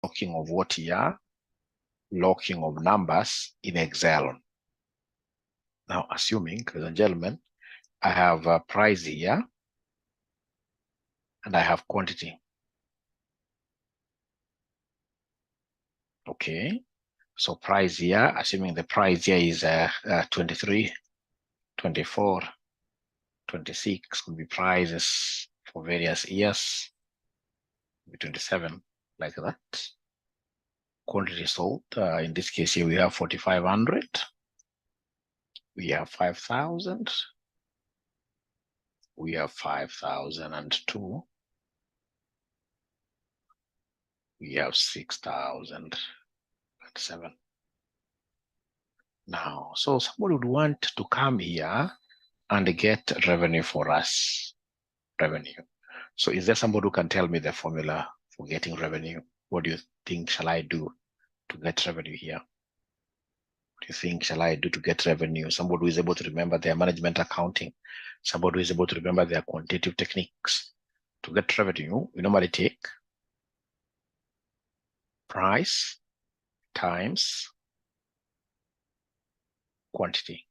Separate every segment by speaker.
Speaker 1: locking of what here? Locking of numbers in Excel. Now, assuming, ladies and gentlemen, I have a price here and I have quantity. Okay, so price here, assuming the price here is 23, 24, 26 could be prices for various years, 27, like that. Quantity sold, in this case here we have 4,500, we have 5,000, we have 5,002, we have 6,007. Now, so somebody would want to come here and get revenue for us, revenue. So is there somebody who can tell me the formula for getting revenue? What do you think shall I do to get revenue here? What do you think shall I do to get revenue? Somebody who is able to remember their management accounting, somebody who is able to remember their quantitative techniques. To get revenue, we normally take price times quantity.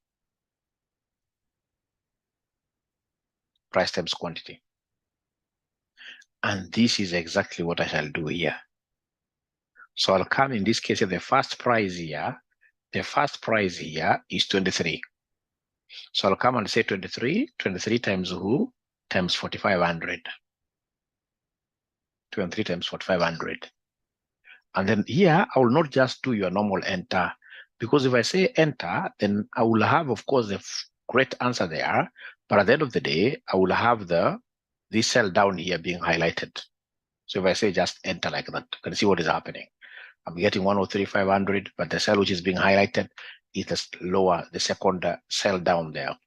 Speaker 1: Price times quantity. And this is exactly what I shall do here. So I'll come in this case, the first price here is 23. So I'll come and say 23 times who? Times 4,500. 23 times 4,500. And then here, I will not just do your normal enter, because if I say enter, then I will have, of course, the correct answer there. But at the end of the day, I will have this cell down here being highlighted. So if I say just enter like that, you can see what is happening. I'm getting 103,500, but the cell which is being highlighted is lower, the second cell down there.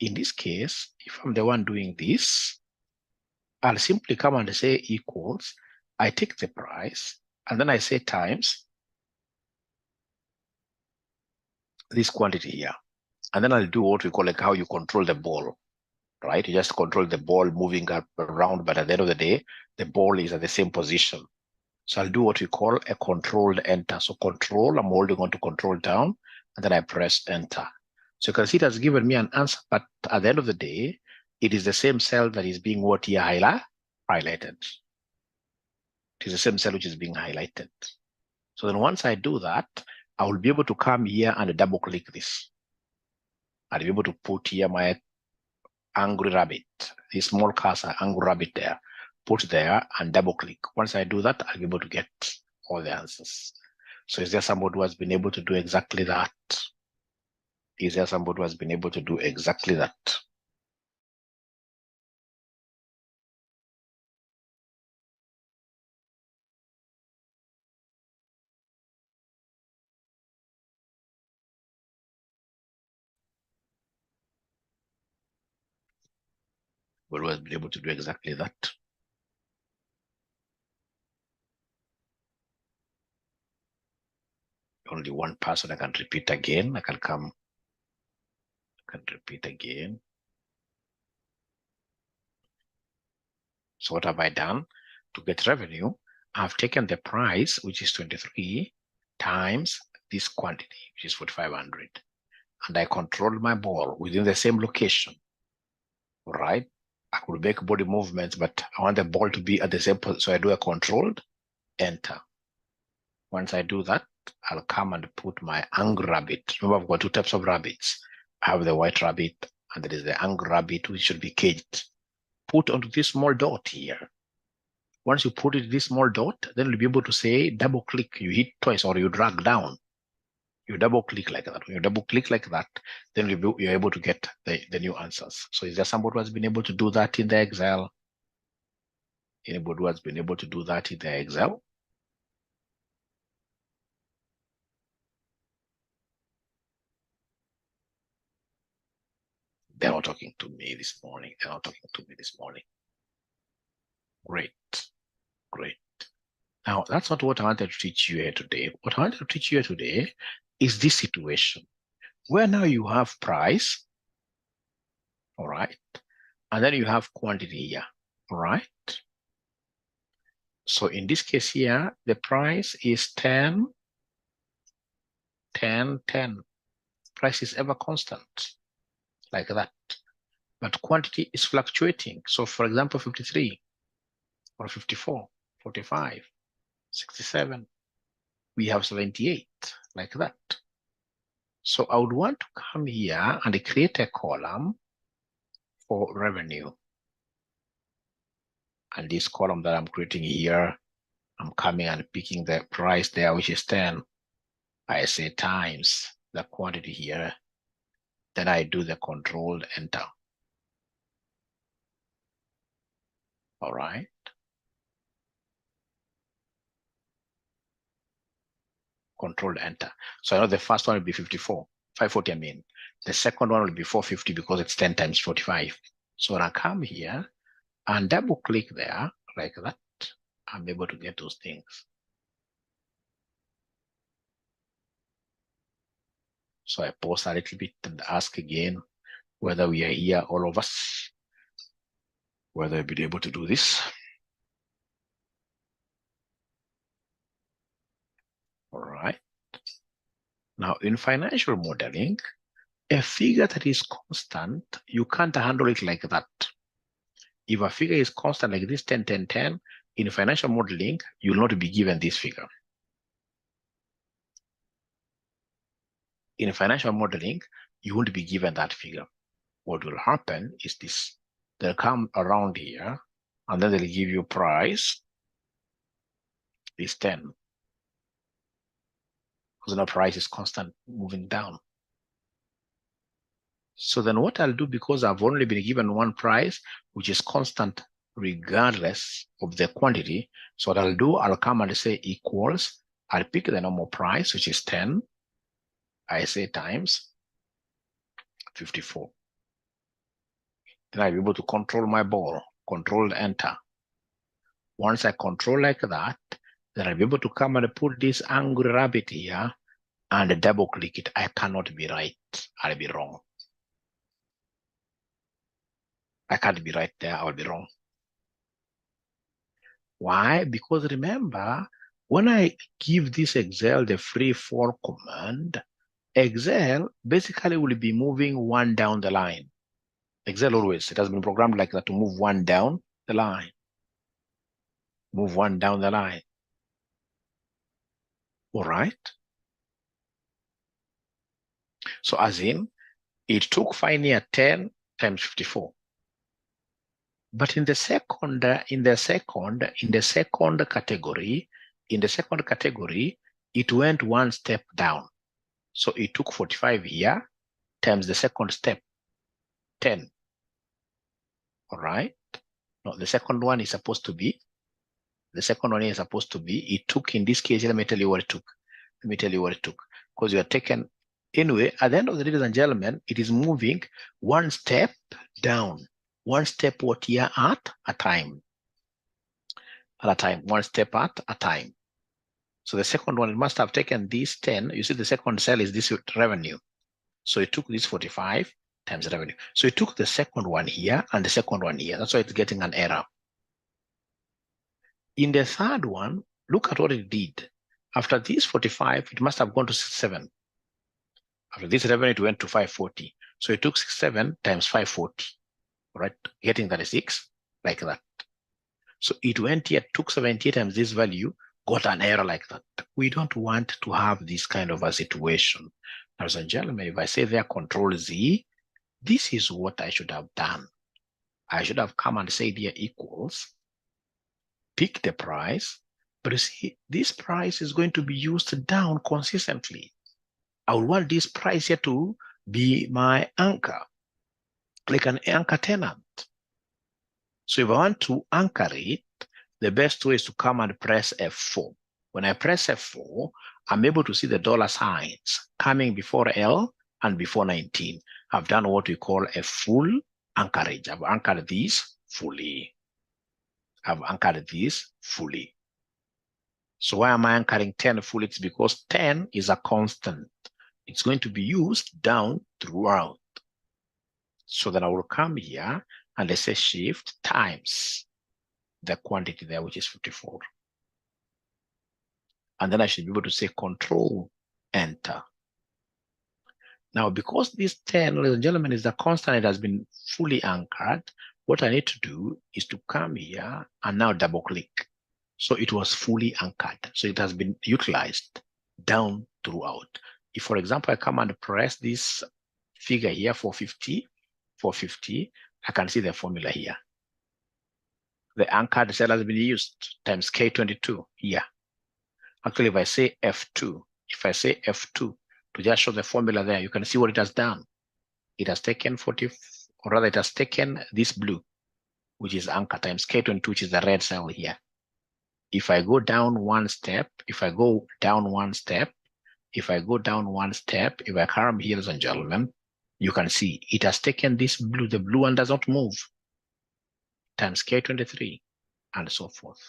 Speaker 1: In this case, if I'm the one doing this, I'll simply come and say equals, I take the price, and then I say times this quantity here. And then I'll do what we call like how you control the ball, right? You just control the ball moving up around, but at the end of the day, the ball is at the same position. So I'll do what we call a controlled enter. So control, I'm holding on to control down, and then I press enter. So you can see it has given me an answer, but at the end of the day, it is the same cell that is being what here highlighted. It is the same cell which is being highlighted. So then once I do that, I will be able to come here and double click this. I'll be able to put here my angry rabbit, this small cursor, angry rabbit there, put there and double click. Once I do that, I'll be able to get all the answers. So is there somebody who has been able to do exactly that? Is there somebody who has been able to do exactly that? Who has been able to do exactly that? Only one person. I can repeat again. I can repeat again. So what have I done? To get revenue, I've taken the price, which is 23, times this quantity, which is 4,500. And I control my ball within the same location. All right? I could make body movements, but I want the ball to be at the same position. So I do a controlled enter. Once I do that, I'll come and put my angry rabbit. Remember, I've got two types of rabbits. I have the white rabbit, and there is the angry rabbit, which should be caged. Put onto this small dot here. Once you put it this small dot, then you'll be able to say double click. You hit twice or you drag down. You double click like that. When you double click like that, then you're able to get the new answers. So is there somebody who has been able to do that in the Excel? Anybody who has been able to do that in the Excel? They're not talking to me this morning. They're not talking to me this morning. Great, great. Now, that's not what I wanted to teach you here today. What I wanted to teach you here today is this situation where now you have price, all right, and then you have quantity here, all right? So in this case here, the price is 10, 10, 10. Price is ever constant, like that. But quantity is fluctuating. So for example, 53 or 54, 45, 67, we have 78, like that. So I would want to come here and create a column for revenue. And this column that I'm creating here, I'm coming and picking the price there, which is 10. I say times the quantity here. Then I do the controlled enter. All right. Controlled enter. So I know the first one will be 54, 540, I mean. The second one will be 450 because it's 10 times 45. So when I come here and double click there like that, I'm able to get those things. So I pause a little bit and ask again whether we are here, all of us, whether we'll be able to do this. All right. Now in financial modeling, a figure that is constant, you can't handle it like that. If a figure is constant like this, 10, 10, 10, in financial modeling, you will not be given this figure. In financial modeling, you won't be given that figure. What will happen is this. They'll come around here, and then they'll give you price is 10. Because the price is constant moving down. So then what I'll do, because I've only been given one price, which is constant regardless of the quantity. So what I'll do, I'll come and say equals, I'll pick the normal price, which is 10. I say times 54. Then I'll be able to control my ball, control enter. Once I control like that, then I'll be able to come and put this angry rabbit here and double click it. I cannot be right. I'll be wrong. I can't be right there. I'll be wrong. Why? Because remember, when I give this Excel the free for command, Excel basically will be moving one down the line. Excel always, it has been programmed like that to move one down the line. Move one down the line. All right. So as in, it took Finear 10 times 54. But in the second category, it went one step down. So it took 45 here times the second step, 10. All right. No, the second one is supposed to be, it took, in this case, let me tell you what it took. Because you are taken, anyway, at the end of the day, ladies and gentlemen, it is moving one step down. One step what year at a time. One step at a time. So the second one, it must have taken this 10. You see the second cell is this revenue. So it took this 45 times revenue. So it took the second one here and the second one here. That's why it's getting an error. In the third one, look at what it did. After this 45, it must have gone to 67. After this revenue, it went to 540. So it took 67 times 540. Right, getting 36, like that. So it went here, took 78 times this value, got an error like that. We don't want to have this kind of a situation. Ladies and gentlemen, if I say there control Z, this is what I should have done. I should have come and said here equals, pick the price, but you see, this price is going to be used down consistently. I would want this price here to be my anchor, like an anchor tenant. So if I want to anchor it, the best way is to come and press F4. When I press F4, I'm able to see the dollar signs coming before L and before 19. I've done what we call a full anchorage. I've anchored this fully. So why am I anchoring 10 fully? It's because 10 is a constant. It's going to be used down throughout. So then I will come here and I say shift times the quantity there, which is 54. And then I should be able to say Control Enter. Now, because this 10, ladies and gentlemen, is the constant, it has been fully anchored. What I need to do is to come here and now double click. So it was fully anchored. So it has been utilized down throughout. If, for example, I come and press this figure here, 450, I can see the formula here. The anchored cell has been used times K22 here. Actually, if I say F2, to just show the formula there, you can see what it has done. It has taken 40, or rather it has taken this blue, which is anchor times K22, which is the red cell here. If I go down one step, if I go down one step, if I come here, ladies and gentlemen, you can see it has taken this blue, the blue one does not move, times K23, and so forth,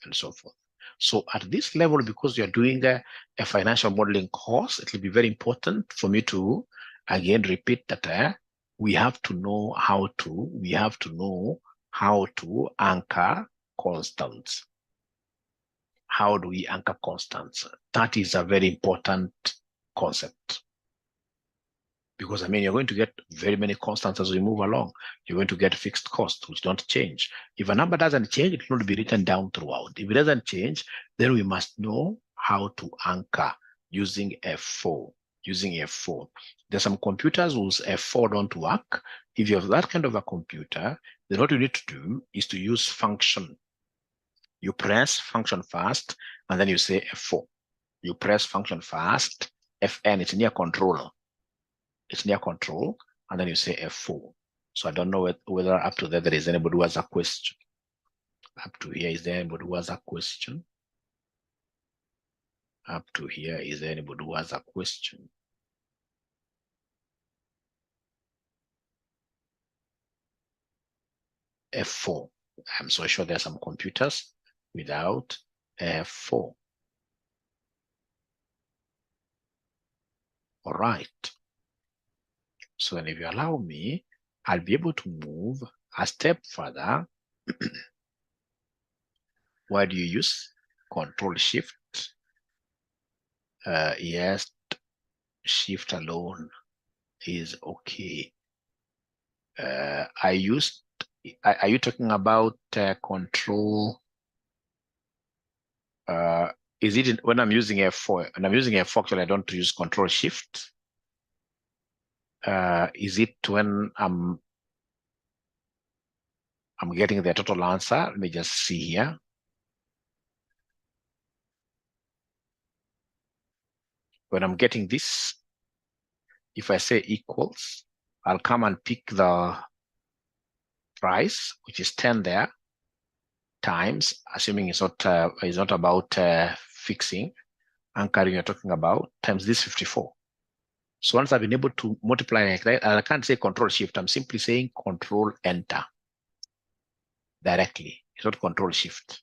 Speaker 1: and so forth. So at this level, because you're doing a financial modeling course, it will be very important for me to, again, repeat that we have to know how to anchor constants. How do we anchor constants? That is a very important concept. Because, I mean, you're going to get very many constants as we move along. You're going to get fixed costs, which don't change. If a number doesn't change, it will be written down throughout. If it doesn't change, then we must know how to anchor using F4. There's some computers whose F4 don't work. If you have that kind of a computer, then what you need to do is to use function. You press function first, and then you say F4. You press function first, Fn, it's near control. And then you say F4. So I don't know whether up to there is anybody who has a question. Up to here, is there anybody who has a question? Up to here, is there anybody who has a question? F4. I'm so sure there are some computers without F4. All right. So then if you allow me, I'll be able to move a step further. Why do you use Control Shift? Yes, Shift alone is okay. Are you talking about Control? Is it when I'm using F4? When I'm using F4, actually, I don't use Control Shift. Is it when I'm getting the total answer? Let me just see here. When I'm getting this, if I say equals, I'll come and pick the price, which is 10 there, times, assuming it's not about fixing, anchoring you're talking about, times this 54. So once I've been able to multiply like that, I can't say Control Shift. I'm simply saying Control Enter directly. It's not Control Shift.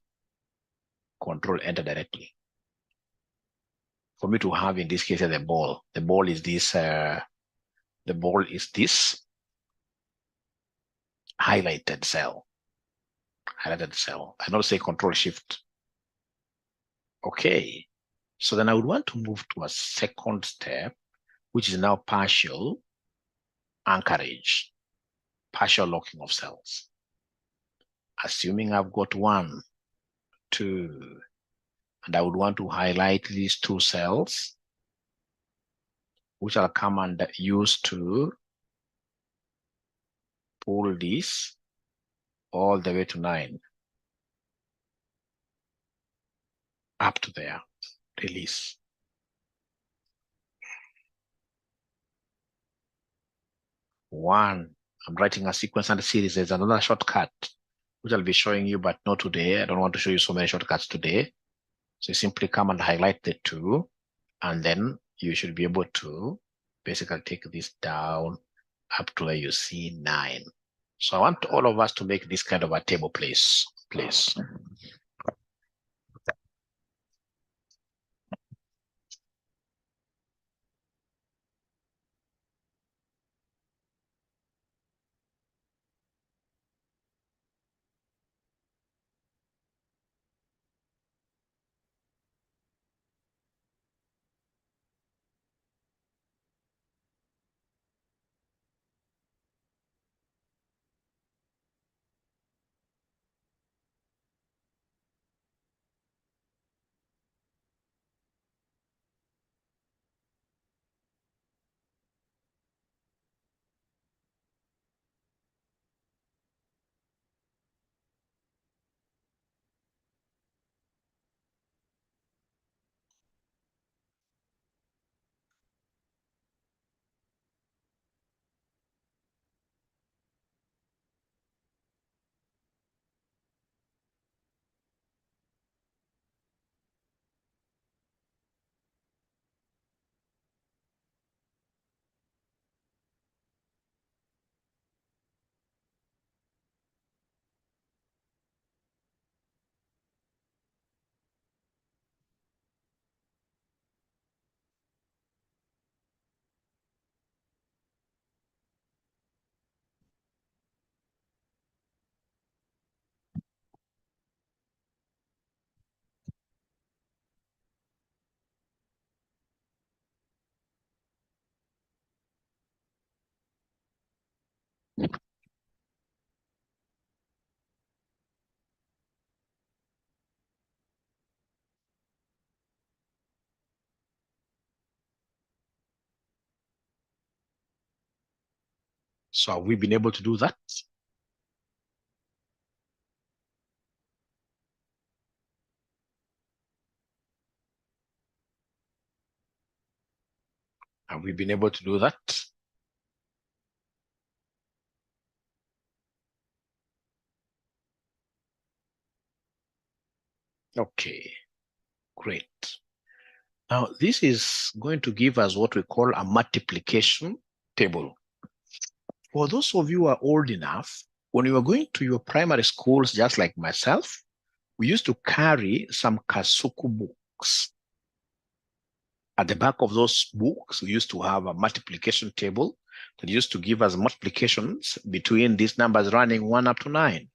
Speaker 1: Control Enter directly. For me to have in this case the ball. The ball is this. The ball is this highlighted cell. I don't say Control Shift. Okay. So then I would want to move to a second step, which is now partial anchorage, partial locking of cells. Assuming I've got 1, 2, and I would want to highlight these 2 cells, which I'll come and use to pull this all the way to 9. Up to there, release. I'm writing a sequence and a series. There's another shortcut, which I'll be showing you, but not today. I don't want to show you so many shortcuts today. So you simply come and highlight the 2, and then you should be able to basically take this down up to where you see 9. So I want all of us to make this kind of a table, please. So have we been able to do that? Have we been able to do that? Okay, great. Now, this is going to give us what we call a multiplication table. For those of you who are old enough, when you were going to your primary schools, just like myself, we used to carry some Kasuku books. At the back of those books, we used to have a multiplication table that used to give us multiplications between these numbers running 1 up to 9.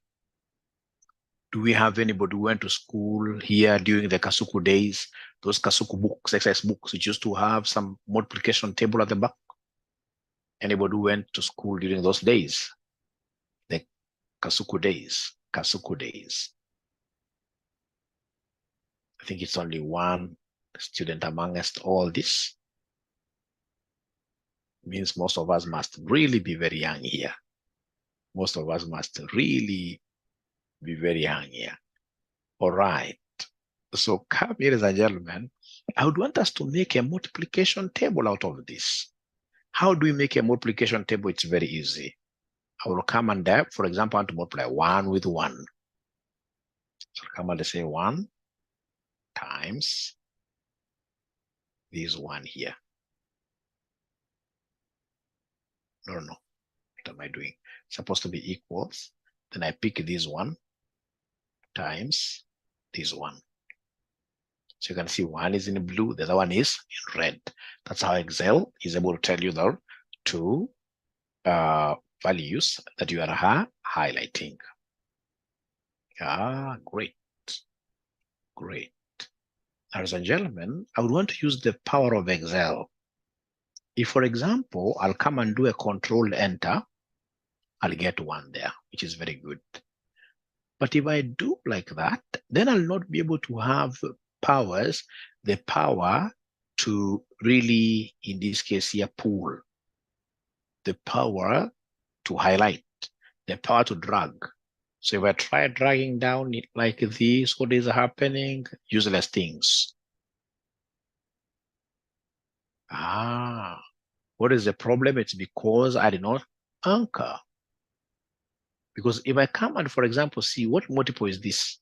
Speaker 1: Do we have anybody who went to school here during the Kasuku days? Those Kasuku books, exercise books, which used to have some multiplication table at the back. Anybody who went to school during those days? The Kasuku days, Kasuku days. I think it's only one student amongst all this. It means most of us must really be very young here. Most of us must really be very young here. All right. So come, ladies and gentlemen, I would want us to make a multiplication table out of this. How do we make a multiplication table? It's very easy. I will come and, for example, I want to multiply 1 with 1. So I'll come and say 1 times this 1 here. No. What am I doing? It's supposed to be equals. Then I pick this 1 times this 1. So you can see 1 is in blue, the other one is in red. That's how Excel is able to tell you the two values that you are highlighting. Great. Great. Ladies and gentlemen, I would want to use the power of Excel. If, for example, I'll come and do a control enter, I'll get 1 there, which is very good. But if I do like that, then I'll not be able to have the power to really, in this case here, pull, the power to highlight, the power to drag. So if I try dragging down it like this, what is happening? Useless things. What is the problem? It's because I did not anchor. Because if I come and, for example, see what multiple is this,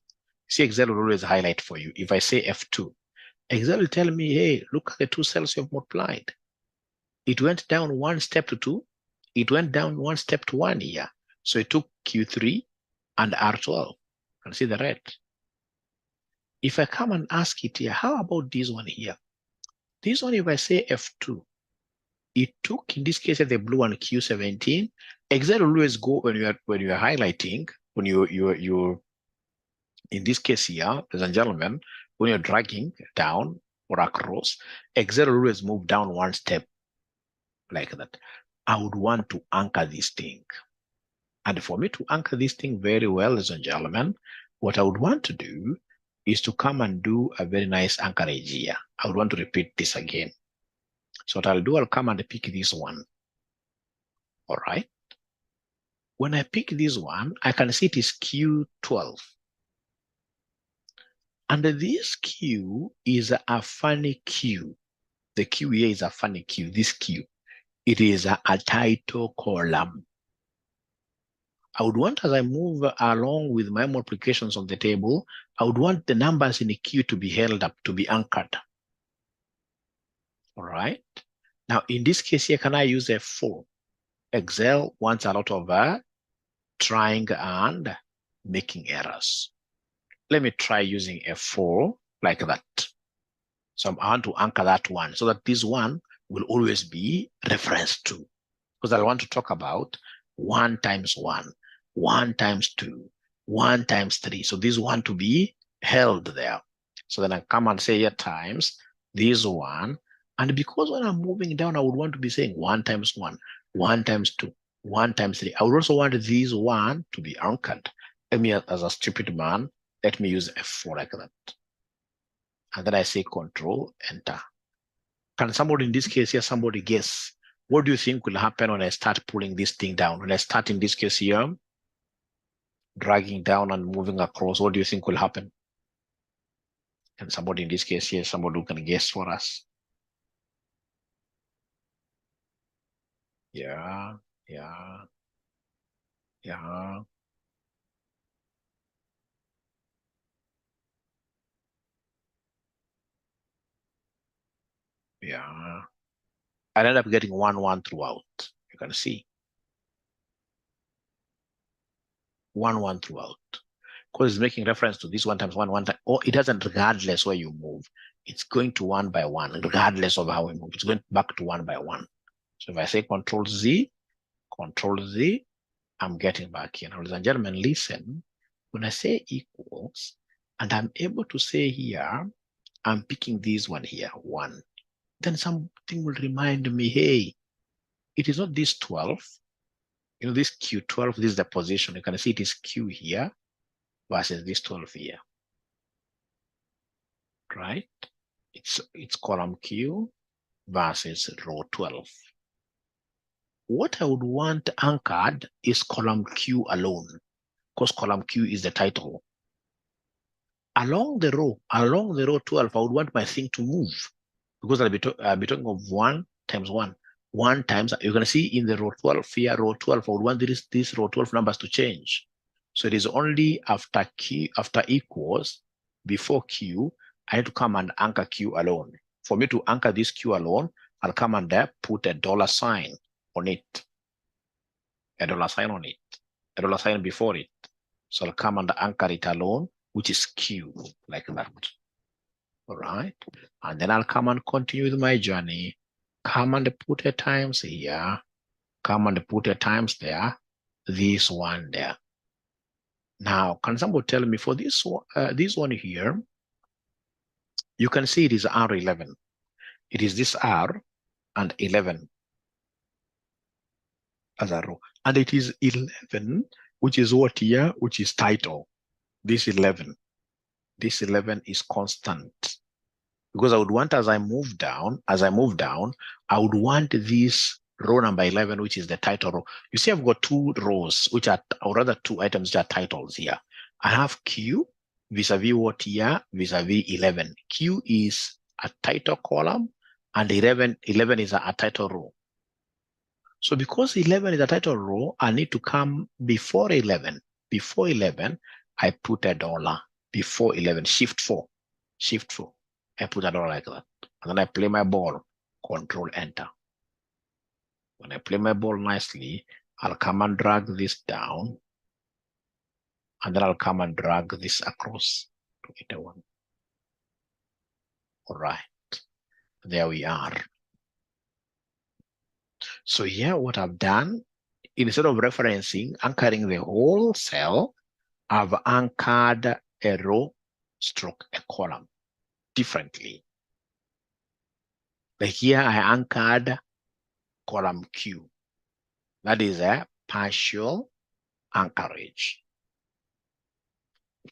Speaker 1: see, Excel will always highlight for you. If I say F2, Excel will tell me, hey, look at the 2 cells you've multiplied. It went down 1 step to 2. It went down 1 step to 1 here. So it took Q3 and R12. You can see the red. If I come and ask it here, how about this one here? This one, if I say F2, it took, in this case, the blue one, Q17. Excel will always go when you are highlighting, when you're in this case here, ladies and gentlemen, when you're dragging down or across, Excel will always move down 1 step like that. I would want to anchor this thing. And for me to anchor this thing very well, ladies and gentlemen, what I would want to do is to come and do a very nice anchorage here. I would want to repeat this again. So what I'll do, I'll come and pick this one. All right. When I pick this one, I can see it is Q12. And this Q is a funny Q. The Q here is a funny Q, this Q. It is a title column. I would want, as I move along with my multiplications on the table, I would want the numbers in the Q to be held up, to be anchored. All right. Now, in this case here, can I use F4? Excel wants a lot of trying and making errors. Let me try using F4 like that. So I want to anchor that one so that this one will always be referenced to. Because I want to talk about 1 times 1, 1 times 2, 1 times 3. So this one to be held there. So then I come and say here times this one. And because when I'm moving down, I would want to be saying 1 times 1, 1 times 2, 1 times 3. I would also want this one to be anchored. Let me, as a stupid man, let me use F4 like that. And then I say Control Enter. Can somebody in this case here, somebody guess What do you think will happen when I start pulling this thing down? When I start in this case here, dragging down and moving across, what do you think will happen? And somebody in this case here, somebody who can guess for us. Yeah, yeah, yeah. Yeah. I ended up getting 1-1 throughout. You can see 1-1 throughout. Because it's making reference to this 1 times 1, 1 time. Or it doesn't, regardless where you move. It's going to 1 by 1, regardless of how we move. It's going back to 1 by 1. So if I say Control Z, I'm getting back here. Now, ladies and gentlemen, listen. When I say equals, and I'm able to say here, I'm picking this one here, 1. Then something will remind me, hey, it is not this 12. You know, this Q12, this is the position. You can see it is Q here versus this 12 here, right? It's column Q versus row 12. What I would want anchored is column Q alone, because column Q is the title. Along the row 12, I would want my thing to move, because I'll be talking of 1 times 1. 1 times, you're going to see in the row 12 here, row 12, I would want these row 12 numbers to change. So it is only after Q, after equals, before Q, I need to come and anchor Q alone. For me to anchor this Q alone, I'll come and put a $sign on it. A $sign on it. A $sign before it. So I'll come and anchor it alone, which is Q, like that. All right. And then I'll come and continue with my journey. Come and put a times here. Come and put a times there. This one there. Now, can somebody tell me for this one here, you can see it is R11. It is this R and 11 as a row. And it is 11, which is what here, which is title. This 11. This 11 is constant. Because I would want, as I move down, I would want this row number 11, which is the title row. You see, I've got 2 rows, which are, or rather 2 items which are titles here. I have Q vis-a-vis what here, vis-a-vis 11. Q is a title column, and 11 is a title row. So because 11 is a title row, I need to come before 11. Before 11, I put a $. Before 11, shift 4. I put a $, like that. And then I play my ball, Control Enter. When I play my ball nicely, I'll come and drag this down. And then I'll come and drag this across to hit a 1. All right. There we are. So here, what I've done, instead of anchoring the whole cell, I've anchored a row stroke a column differently. Like here, I anchored column Q. That is a partial anchorage.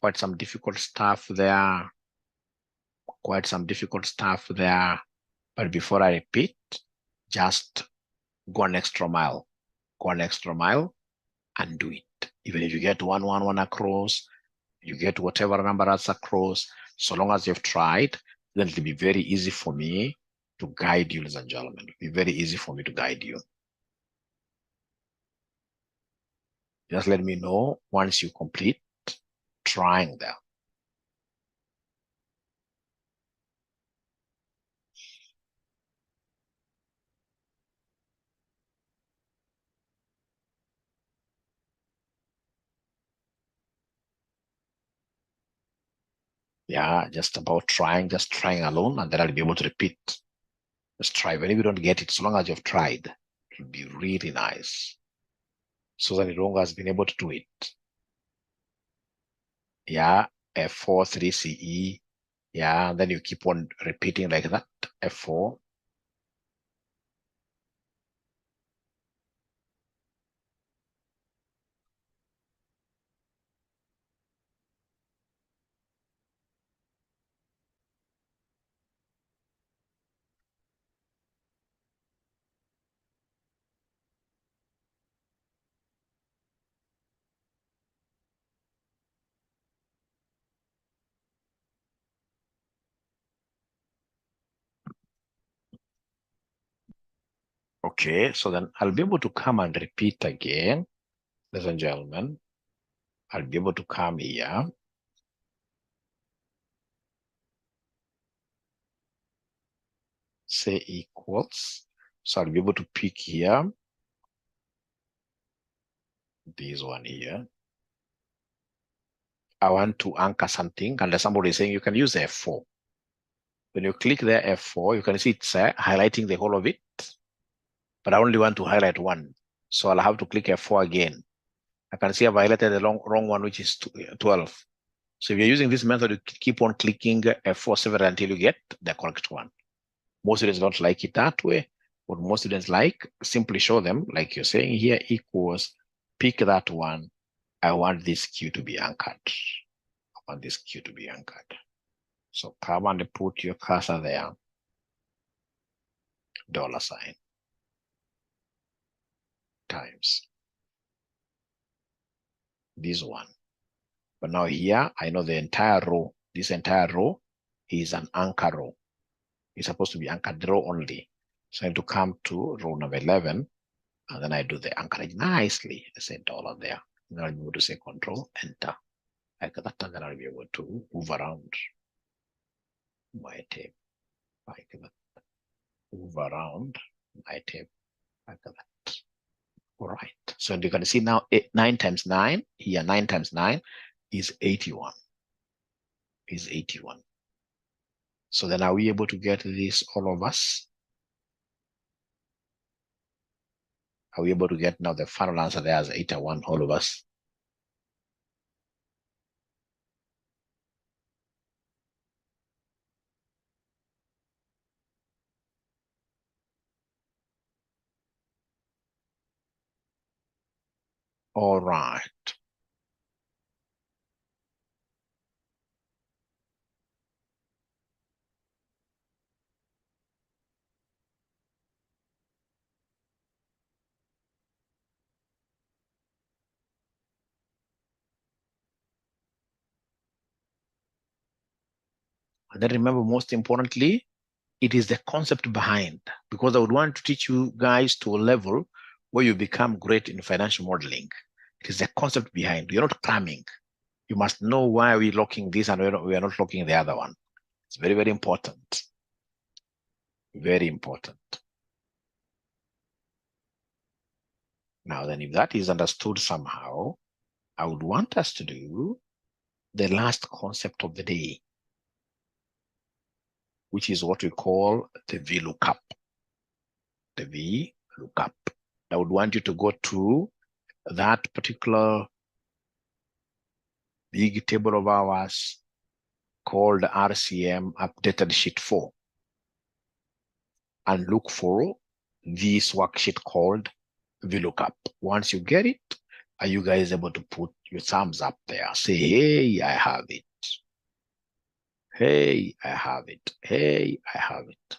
Speaker 1: Quite some difficult stuff there. But before I repeat, just go an extra mile. And do it. Even if you get 1, 1, 1 across, you get whatever number that's across, so long as you've tried, then it'll be very easy for me to guide you, ladies and gentlemen. It'll be very easy for me to guide you. Just let me know once you complete trying there. Yeah, just trying alone, and then I'll be able to repeat. Just try. Even if you don't get it, so long as you've tried, it'll be really nice. So that Ironga has been able to do it. Yeah, F4, 3 CE. Yeah, and then you keep on repeating like that. F4. Okay, so then I'll be able to come and repeat again, ladies and gentlemen. I'll be able to come here. Say equals. So I'll be able to pick here. This one here. I want to anchor something, and somebody is saying you can use F4. When you click there F4, you can see it's highlighting the whole of it, but I only want to highlight one. So I'll have to click F4 again. I can see I've highlighted the wrong one, which is 12. So if you're using this method, you keep on clicking F4 several until you get the correct one. Most students don't like it that way. What most students like, simply show them, like you're saying here, equals, pick that one. I want this Q to be anchored. I want this Q to be anchored. So come and put your cursor there. $sign times this one. But now here, I know the entire row, this entire row is an anchor row. It's supposed to be anchored row only. So I need to come to row number 11, and then I do the anchorage nicely. I say $, there. Then I'll be able to say Control, Enter. Like that, and then I'll be able to move around my tape. Like that. Move around my tape. Like that. All right. So you can see now 9 times 9, here 9 times 9 is 81. Is 81. So then are we able to get this, all of us? Are we able to get now the final answer there as 81, all of us? All right. And then remember, most importantly, it is the concept behind, because I would want to teach you guys to a level where you become great in financial modeling. It is the concept behind. You're not cramming. You must know why we're locking this and we are not locking the other one. It's very, very important. Very important. Now then, if that is understood somehow, I would want us to do the last concept of the day, which is what we call the VLOOKUP. The VLOOKUP. I would want you to go to that particular big table of ours called RCM Updated Sheet 4 and look for this worksheet called VLOOKUP. Once you get it, are you guys able to put your thumbs up there? Say, hey, I have it. Hey, I have it. Hey, I have it.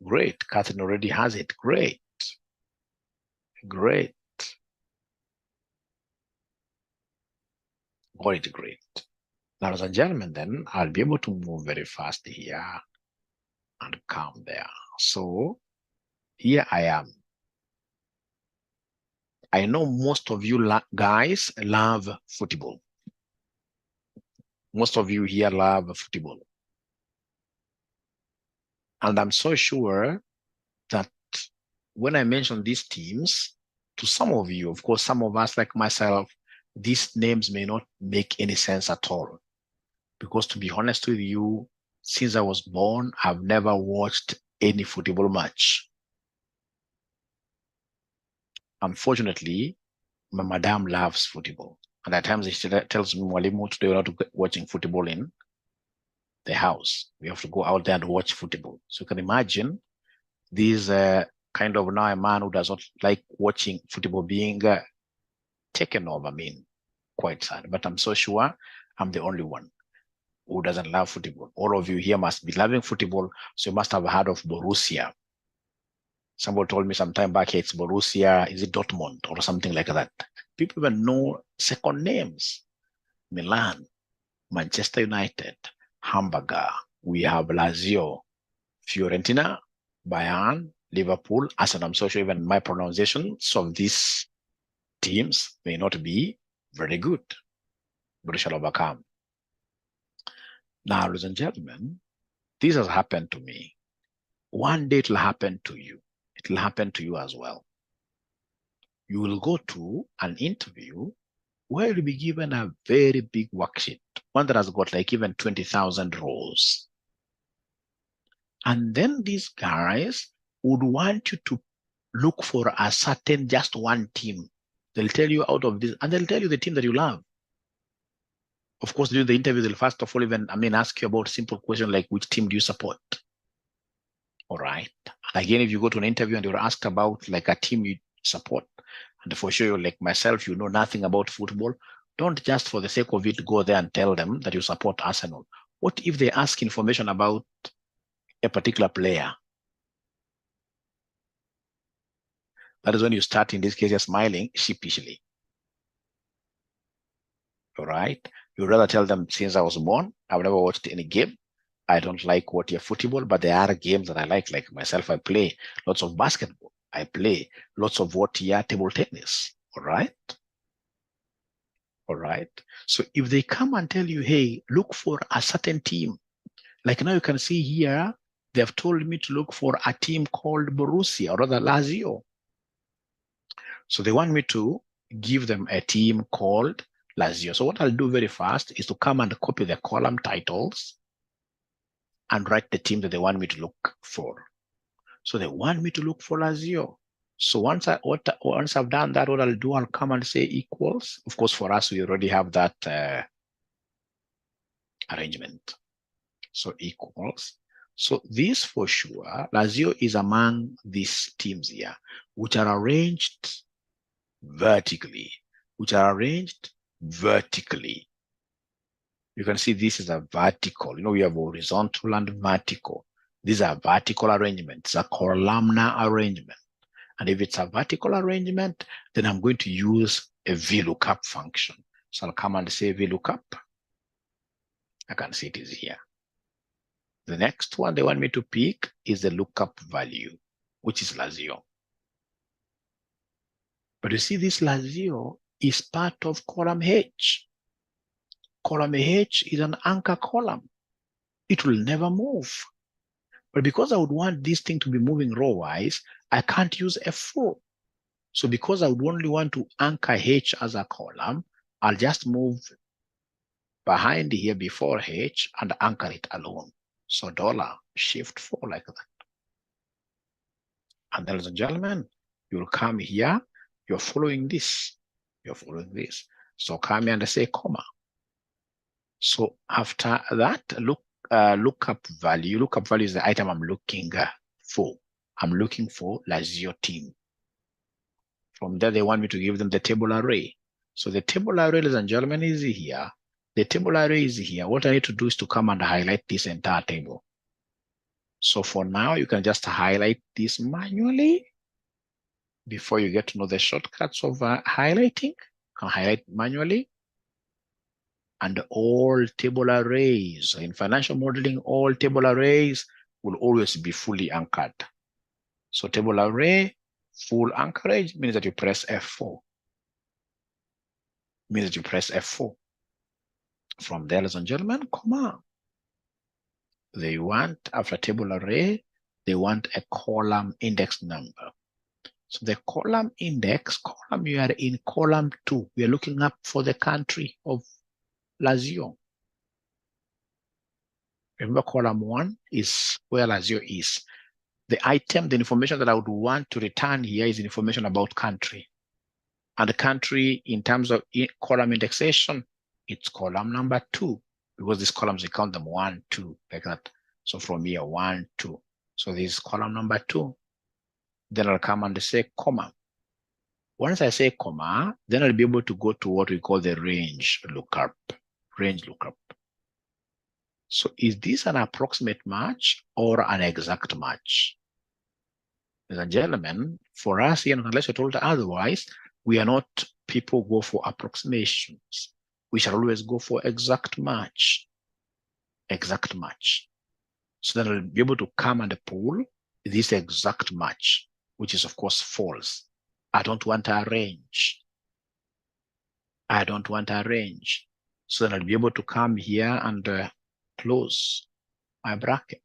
Speaker 1: Great. Catherine already has it. Great. Great. Great, great. Now, ladies and gentlemen, then I'll be able to move very fast here and come there. So here I am. I know most of you guys love football. Most of you here love football. And I'm so sure that when I mention these teams, to some of you, of course, some of us like myself, these names may not make any sense at all. Because to be honest with you, since I was born, I've never watched any football match. Unfortunately, my madam loves football. And at times she tells me, Mwalimu, today we're not watching football in the house. We have to go out there and watch football. So you can imagine this kind of now a man who does not like watching football being taken over. I mean, quite sad. But I'm so sure I'm the only one who doesn't love football. All of you here must be loving football. So you must have heard of Borussia. Somebody told me some time back, hey, it's Borussia, is it Dortmund or something like that? People even know second names. Milan, Manchester United, Hamburger, we have Lazio, Fiorentina, Bayern, Liverpool, Arsenal. I'm so sure even my pronunciations of these teams may not be very good, but we shall overcome. Now, ladies and gentlemen, this has happened to me. One day it will happen to you. It will happen to you as well. You will go to an interview where you'll be given a very big worksheet, one that has got like even 20,000 rows. And then these guys would want you to look for a certain, just one team. They'll tell you out of this, and they'll tell you the team that you love. Of course, during the interview, they'll first of all ask you about simple questions like, which team do you support? All right. Again, if you go to an interview and you're asked about like a team you support, and for sure, like myself, you know nothing about football, don't just for the sake of it go there and tell them that you support Arsenal. What if they ask information about a particular player? That is when you start, in this case, you're smiling sheepishly. All right. You'd rather tell them, since I was born, I've never watched any game. I don't like what your football, but there are games that I like myself, I play lots of basketball. I play lots of table tennis. All right. All right. So if they come and tell you, hey, look for a certain team, like now you can see here, they have told me to look for a team called Borussia, or rather Lazio. So they want me to give them a team called Lazio. So what I'll do very fast is to come and copy the column titles and write the team that they want me to look for. So they want me to look for Lazio. So once I've done that, what I'll do, I'll come and say equals. Of course, for us, we already have that arrangement. So equals. So this for sure, Lazio is among these teams here, which are arranged vertically, You can see this is a vertical. We have horizontal and vertical. These are vertical arrangements, a columnar arrangement. And if it's a vertical arrangement, then I'm going to use a VLOOKUP function. So I'll come and say VLOOKUP. I can see it is here. The next one they want me to pick is the lookup value, which is Lazio. But you see, this Lazio is part of column H. Column H is an anchor column. It will never move. But because I would want this thing to be moving row-wise, I can't use F4. So because I would only want to anchor H as a column, I'll just move behind here before H and anchor it alone. So $Shift4 like that. And ladies and gentlemen, you'll come here, you're following this. So come here and say comma. So after that, lookup value. Lookup value is the item I'm looking for. I'm looking for Lazio team. From there, they want me to give them the table array. So the table array, ladies and gentlemen, is here. The table array is here. What I need to do is to come and highlight this entire table. So for now, you can just highlight this manually. Before you get to know the shortcuts of highlighting, you can highlight manually. And all table arrays, in financial modeling, all table arrays will always be fully anchored. So table array, full anchorage means that you press F4. From there, ladies and gentlemen, comma. They want, after table array, they want a column index number. So the column index, you are in column 2. We are looking up for the country of Lazio. Remember, column 1 is where Lazio is. The item, the information that I would want to return here is information about country. And the country, in terms of column indexation, it's column number 2, because these columns, we count them 1, 2, like that. So from here, 1, 2. So this is column number 2. Then I'll come and say comma. Once I say comma, then I'll be able to go to what we call the range lookup. So is this an approximate match or an exact match? Ladies and gentlemen, for us here, unless you're told otherwise, we are not people who go for approximations. We shall always go for exact match. Exact match. So that I'll be able to come and pull this exact match, which is of course false. I don't want a range. I don't want a range. So then I'll be able to come here and close my bracket.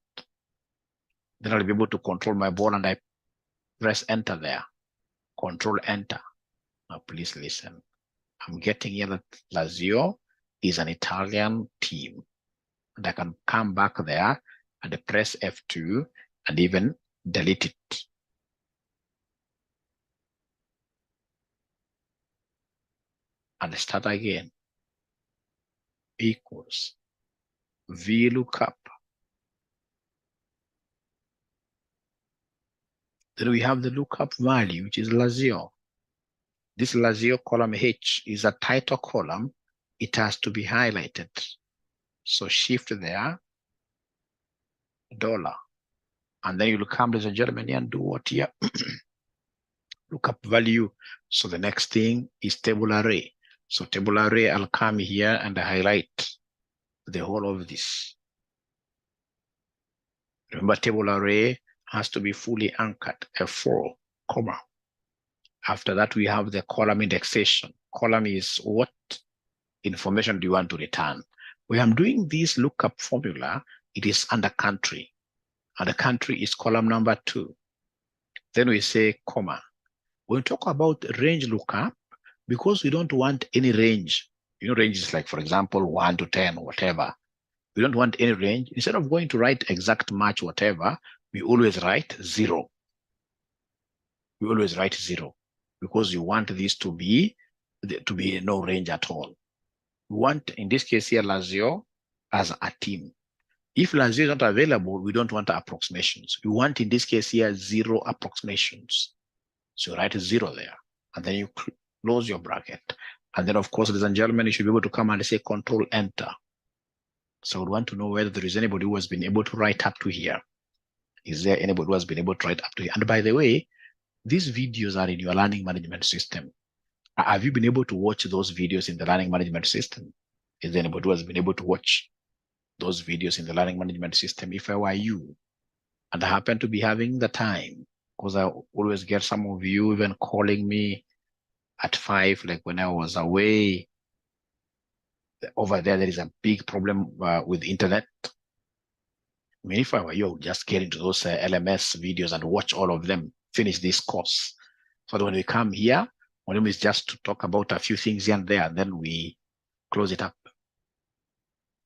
Speaker 1: Then I'll be able to control my ball, and I press enter there. Control enter. Now please listen. I'm getting here that Lazio is an Italian team. And I can come back there and press F2 and even delete it. And start again. Equals VLOOKUP. Then we have the lookup value, which is Lazio. This Lazio column H is a title column. It has to be highlighted. So shift there, $. And then you'll come, ladies and gentlemen, and do what here? Lookup value. So the next thing is table array. So table array, I'll come here and highlight the whole of this. Remember, table array has to be fully anchored, F4, comma. After that, we have the column indexation. Column is what information do you want to return? When I'm doing this lookup formula, it is under country. And the country is column number 2. Then we say comma. When we talk about range lookup, because we don't want any range, you know, range is like, for example, 1 to 10, whatever. We don't want any range. Instead of going to write exact match, whatever, we always write 0. We always write 0 because you want this to be no range at all. We want, in this case here, Lazio as a team. If Lazio is not available, we don't want approximations. We want, in this case here, 0 approximations. So you write 0 there, and then you close your bracket. And then, of course, ladies and gentlemen, you should be able to come and say Control Enter. So we want to know whether there is anybody who has been able to write up to here. Is there anybody who has been able to write up to here? And by the way, these videos are in your learning management system. Have you been able to watch those videos in the learning management system? Is there anybody who has been able to watch those videos in the learning management system? If I were you, and I happen to be having the time, because I always get some of you even calling me at 5, like when I was away. Over there is a big problem with internet. I mean, if I were you, I would just get into those LMS videos and watch all of them, finish this course. So that when we come here, one of them is just to talk about a few things here and there, and then we close it up.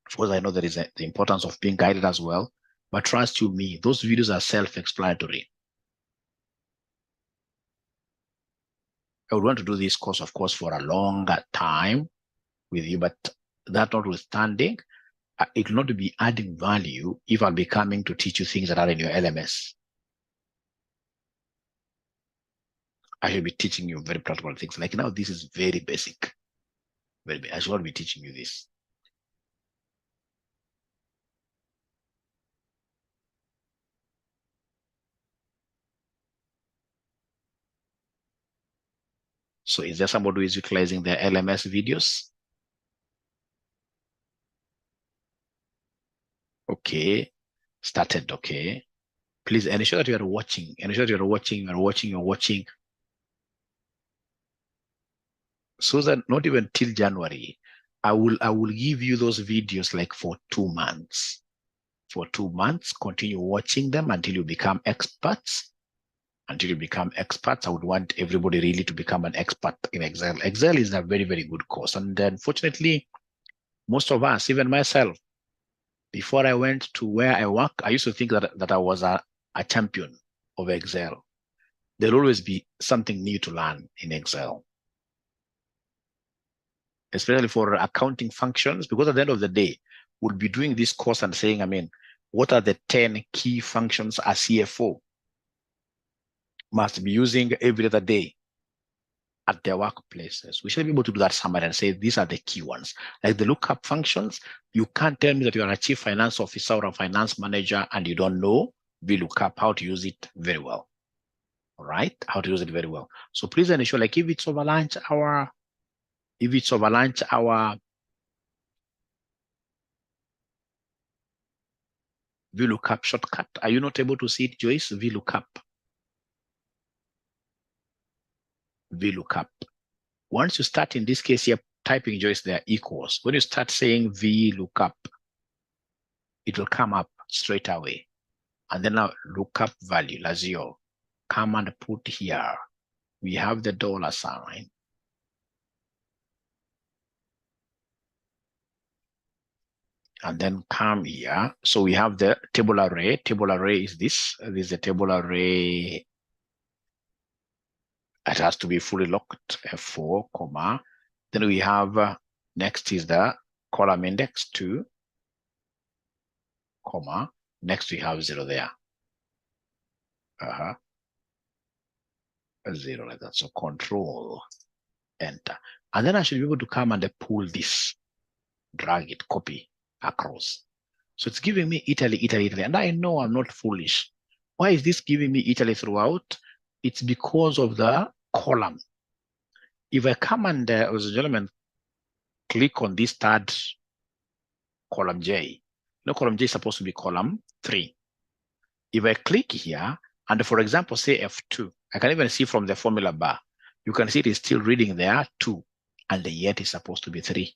Speaker 1: Of course, I know there is the importance of being guided as well, but trust you me, those videos are self-explanatory. I would want to do this course, of course, for a longer time with you, but that notwithstanding, it will not be adding value if I'll be coming to teach you things that are in your LMS. I should be teaching you very practical things. Like now, this is very basic. Very basic. I should not be teaching you this. So is there somebody who is utilizing their LMS videos? Okay, started, okay. Please ensure that you are watching. Ensure that you are watching. So that not even till January, I will give you those videos like for 2 months. For 2 months, continue watching them until you become experts. Until you become experts, I would want everybody really to become an expert in Excel. Excel is a very, very good course. And unfortunately, most of us, even myself, before I went to where I work, I used to think that I was a champion of Excel. There'll always be something new to learn in Excel, especially for accounting functions, because at the end of the day, we'll be doing this course and saying, I mean, what are the 10 key functions a CFO must be using every other day at their workplaces? We should be able to do that somewhere and say, these are the key ones. Like the lookup functions, you can't tell me that you are a chief finance officer or a finance manager and you don't know VLOOKUP, how to use it very well. All right, how to use it very well. So please ensure, like if it's over lunch hour, VLOOKUP shortcut. Are you not able to see it, Joyce? VLOOKUP. Once you start, in this case here, typing, Joyce, there equals. When you start saying VLOOKUP, it will come up straight away. And then now lookup value, Lazio. Come and put here. We have the dollar sign. And then come here. So we have the table array. Table array is this. This is the table array. It has to be fully locked, F4, comma. Then we have, next is the column index 2, comma. Next we have 0 there. 0 like that. So control, enter. And then I should be able to come and pull this, drag it, copy across. So it's giving me Italy, Italy, Italy. And I know I'm not foolish. Why is this giving me Italy throughout? It's because of the column. If I come and, as a gentleman, click on this third column J, column J is supposed to be column 3. If I click here, and for example, say F2, I can even see from the formula bar, you can see it is still reading there 2, and yet it's supposed to be 3.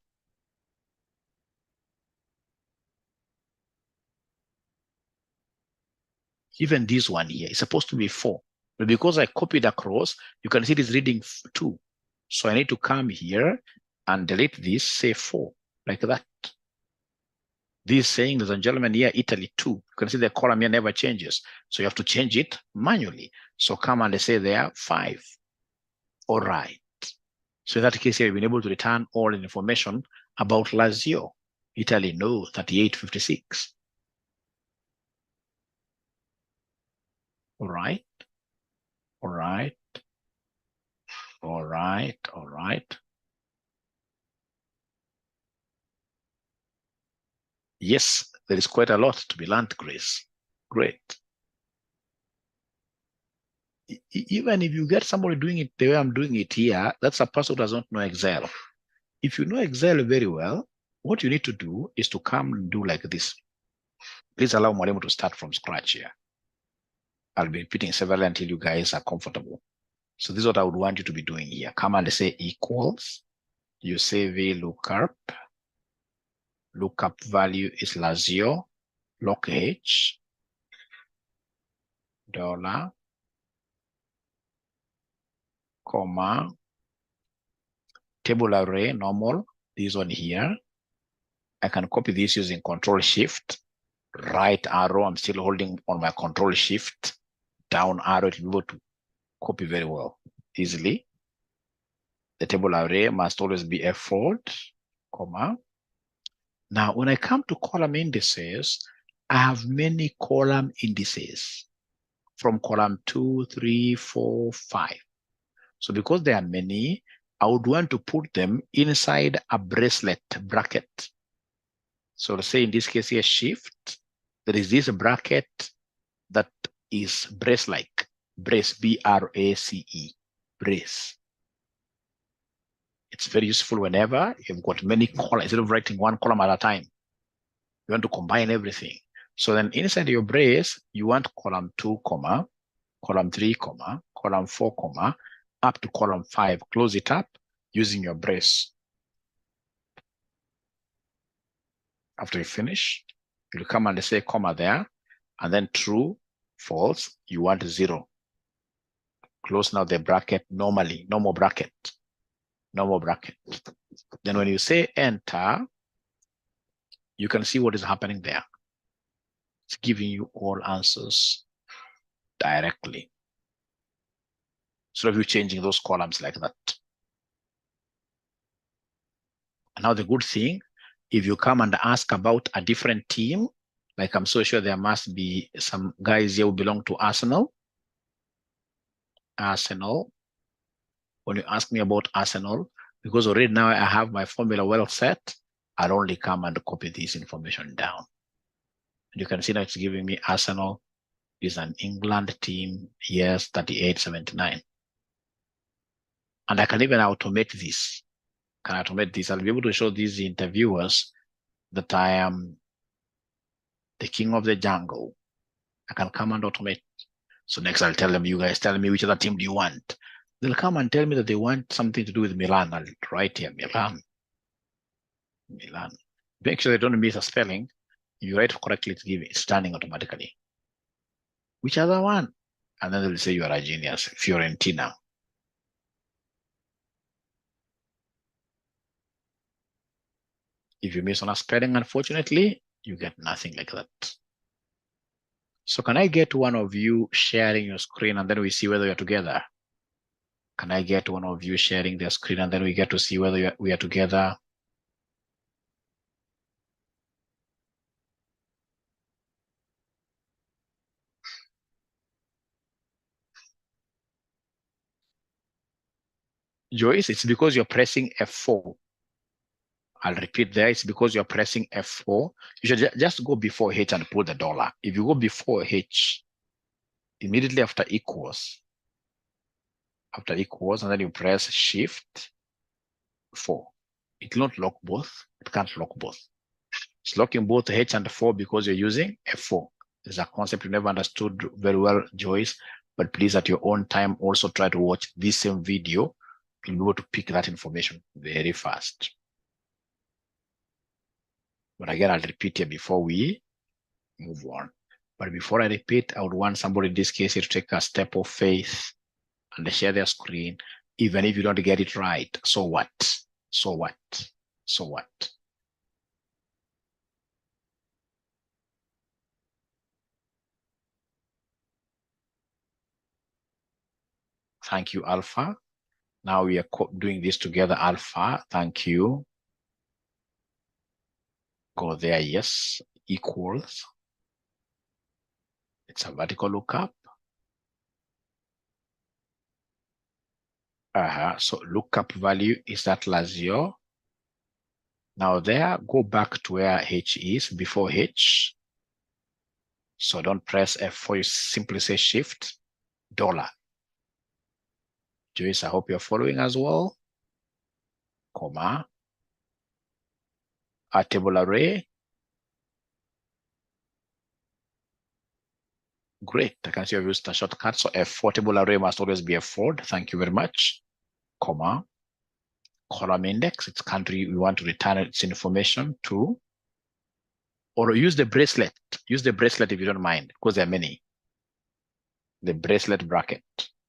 Speaker 1: Even this one here is supposed to be 4. But because I copied across, you can see it is reading 2. So I need to come here and delete this, say 4, like that. This is saying, ladies and gentlemen, here, Italy 2. You can see the column here never changes. So you have to change it manually. So come and say there 5. All right. So in that case here, we've been able to return all the information about Lazio. Italy, no, 3856. All right. All right. All right. All right. Yes, there is quite a lot to be learned, Grace. Great. Even if you get somebody doing it the way I'm doing it here, that's a person who does not know Excel. If you know Excel very well, what you need to do is to come and do like this. Please allow Mwalimu to start from scratch here. I'll be repeating several until you guys are comfortable. So this is what I would want you to be doing here. Come and say equals. You say VLOOKUP. Lookup value is Lazio, log H, dollar, comma, table array, normal, this one here. I can copy this using Control Shift, right arrow. I'm still holding on my Control Shift, down arrow to be able to copy very well, easily. The table array must always be F4, comma. Now, when I come to column indices, I have many column indices from column 2, 3, 4, 5. So because there are many, I would want to put them inside a bracelet bracket. So let's say in this case here, shift, there is this bracket that is brace-like, brace, B-R-A-C-E, brace. It's very useful whenever you've got many columns. Instead of writing one column at a time, you want to combine everything. So then inside your brace, you want column 2, comma, column 3, comma, column 4, comma, up to column 5. Close it up using your brace. After you finish, you'll come and say comma there, and then true, false, you want 0. Close now the bracket normally, no more bracket. No more bracket. Then when you say enter, you can see what is happening there. It's giving you all answers directly. So if you're changing those columns like that. And now the good thing, if you come and ask about a different team, like I'm so sure there must be some guys here who belong to Arsenal. Arsenal. When you ask me about Arsenal, because already now I have my formula well set, I'll only come and copy this information down. And you can see now it's giving me Arsenal is an England team, yes, 38.79. And I can even automate this. Can automate this? I'll be able to show these interviewers that I am the king of the jungle. I can come and automate. So next I'll tell them, you guys tell me which other team do you want? They'll come and tell me that they want something to do with Milan. I'll write here, Milan. Milan. Make sure they don't miss a spelling. You write correctly, it's turning automatically. Which other one? And then they'll say you are a genius. Fiorentina. If you miss on a spelling, unfortunately, you get nothing like that. So can I get one of you sharing your screen and then we see whether you're together? Can I get one of you sharing their screen and then we get to see whether we are together? Joyce, it's because you're pressing F4. I'll repeat there, it's because you're pressing F4. You should just go before H and put the dollar. If you go before H, immediately after equals, and then you press Shift 4. It will not lock both. It can't lock both. It's locking both H and 4 because you're using F4. It's a concept you never understood very well, Joyce, but please at your own time also try to watch this same video. You'll be able to pick that information very fast. But again, I'll repeat here before we move on. But before I repeat, I would want somebody in this case to take a step of faith and share their screen, even if you don't get it right. So what? So what? So what? Thank you, Alpha. Now we are doing this together, Alpha. Thank you. Go there, yes. Equals. It's a vertical lookup. So lookup value is that 𝐂𝐿. Now there, go back to where H is before H. So don't press F4, you simply say Shift, $. Joyce, I hope you're following as well. Comma. A table array. Great, I can see I've used a shortcut. So F4 table array must always be F4. Thank you very much. Comma. Column index, it's country we want to return its information to. Or use the bracelet. Use the bracelet if you don't mind, because there are many. The bracelet bracket.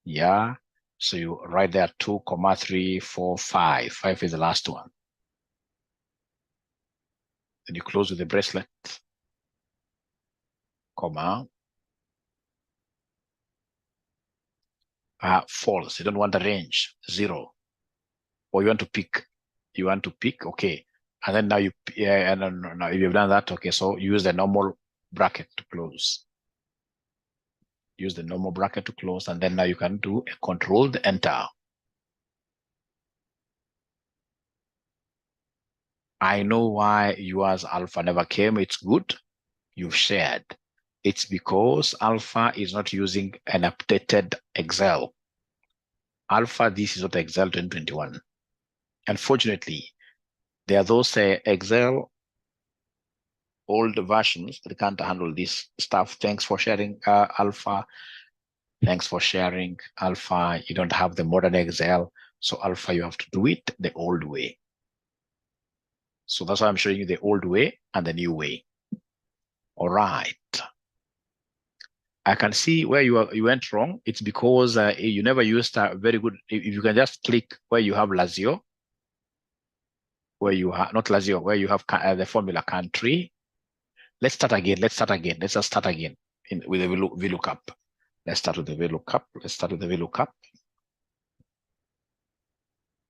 Speaker 1: Yeah. So you write there 2, 3, 4, 5. 5 is the last one. Then you close with the bracelet. Comma. False. You don't want a range. 0. Or you want to pick. You want to pick. Okay. And then now you, now if you've done that, okay, so use the normal bracket to close. Use the normal bracket to close, and then now you can do a controlled enter. I know why yours Alpha never came. It's good. You've shared. It's because Alpha is not using an updated Excel. Alpha, this is not Excel 2021. Unfortunately, there are those Excel old versions that can't handle this stuff. Thanks for sharing, Alpha. Thanks for sharing, Alpha. You don't have the modern Excel. So Alpha, you have to do it the old way. So that's why I'm showing you the old way and the new way. All right. I can see where you went wrong. It's because you never used a very good. If you can just click where you have 𝐿𝐴𝐶𝐿, where you have not 𝐿𝐴𝐶𝐿, where you have the formula country. Let's start again. Let's start again. Let's just start again with the VLOOKUP. Let's start with the VLOOKUP. Let's start with the VLOOKUP.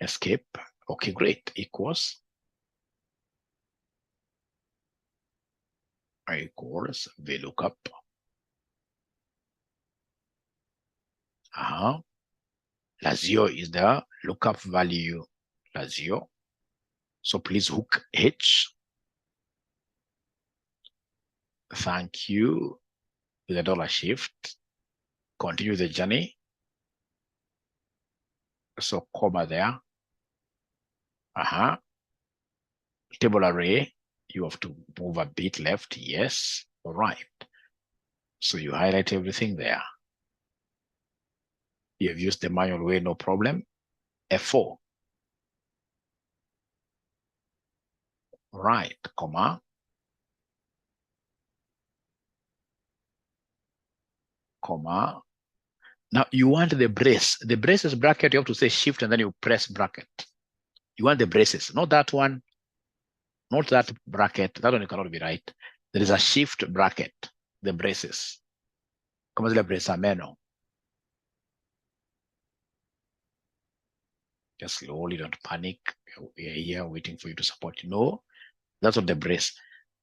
Speaker 1: Escape. Okay, great. Equals VLOOKUP. 𝐿𝐴𝐶𝐿 is the lookup value. 𝐿𝐴𝐶𝐿. So please hook H. Thank you. with a dollar shift. Continue the journey. So comma there. Table array, you have to move a bit left. Yes. All right. So you highlight everything there. You have used the manual way, no problem. F4. Right, comma. Comma. Now you want the brace. The braces bracket, you have to say shift and then you press bracket. You want the braces, not that one, not that bracket. That one cannot be right. There is a shift bracket, the braces. Como zile braces meno. Just slowly, don't panic. We are here waiting for you to support. No, that's what the brace.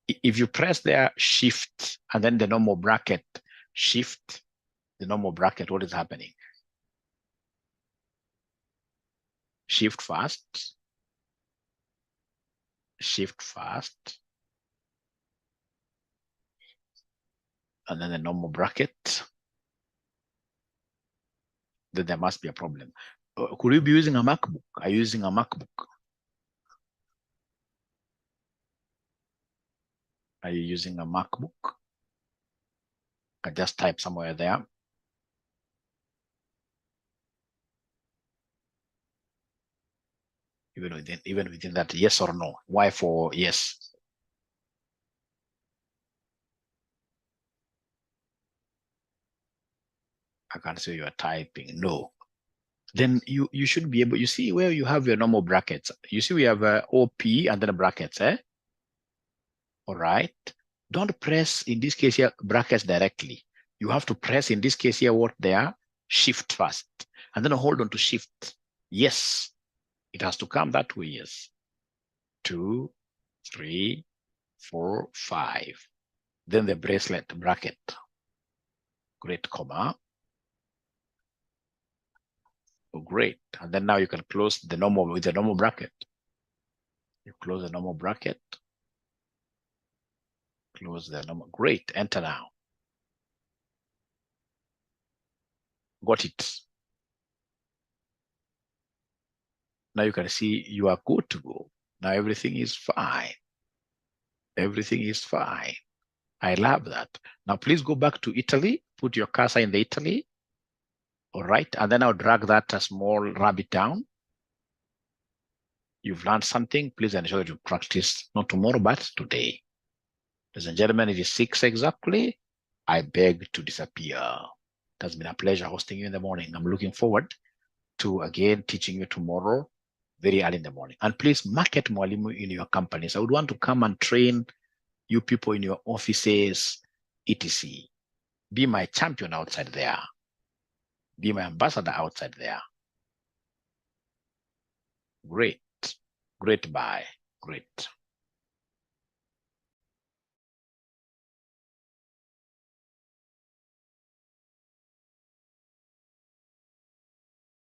Speaker 1: If you press there, shift, and then the normal bracket, shift, the normal bracket, what is happening? Shift fast, shift fast, and then the normal bracket. Then there must be a problem. Could you be using a MacBook? Are you using a MacBook? Are you using a MacBook? I just type somewhere there. Even within that, yes or no? Why for yes? I can't see you are typing no. Then you should be able, you see where you have your normal brackets. You see we have OP and then brackets, eh? All right. Don't press, in this case here, brackets directly. You have to press, in this case here, what they are, shift first. And then hold on to shift. Yes. It has to come that way, yes. 2, 3, 4, 5. Then the bracelet bracket. Great, comma. Oh, great. And then now you can close the normal with the normal bracket. You close the normal bracket. Close the normal. Great. Enter now. Got it. Now you can see you are good to go. Now everything is fine. Everything is fine. I love that. Now please go back to Italy. Put your cursor in the Italy. All right. And then I'll drag that small rabbit down. You've learned something. Please ensure that you practice not tomorrow, but today. Ladies and gentlemen, it is 6 exactly. I beg to disappear. It has been a pleasure hosting you in the morning. I'm looking forward to again teaching you tomorrow very early in the morning. And please market Mwalimu in your companies. I would want to come and train you people in your offices, etc. Be my champion outside there. Be my ambassador outside there. Great. Great. Bye. Great.